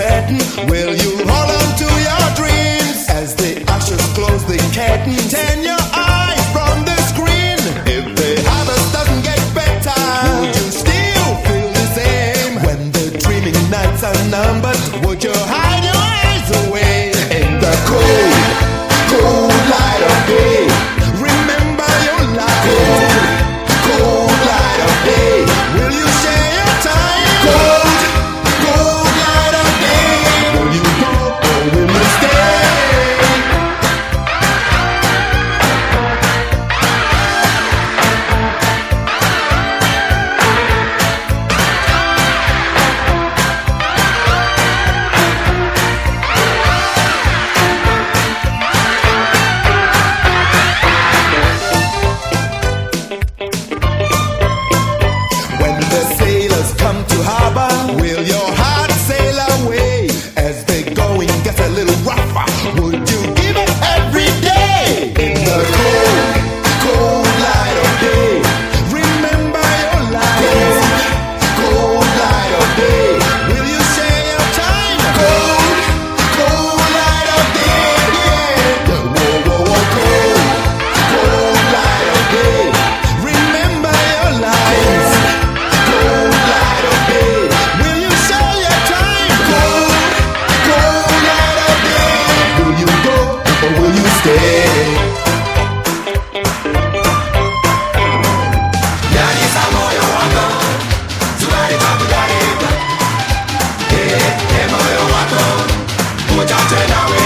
setting, will you hold on to your dreams as the ushers close the curtain? Turn your eyes from the screen. If the harvest doesn't get better, would you still feel the same? When the dreaming nights are numbered, would you hide your eyes away in the cold, cold light of day? Remember your life. Cold, cold light of day. Will you share your time? Cold, cold light of day. Will you go or will you stay? When the sailors come to harbor, will your heart sail away? As the going gets a little rougher, would you give it every day? In the cold, cold light of day, remember your life. Cold light of day, will you share your time? Cold, cold light of day, yeah. Whoa, whoa, whoa, cold, cold light of day, remember your life. Cold light of day, will you share your time? Cold, cold light of day, will you go or will you stay? Yanisa moyo wako, zuari bakudari. Moyo wako, uchache nawe.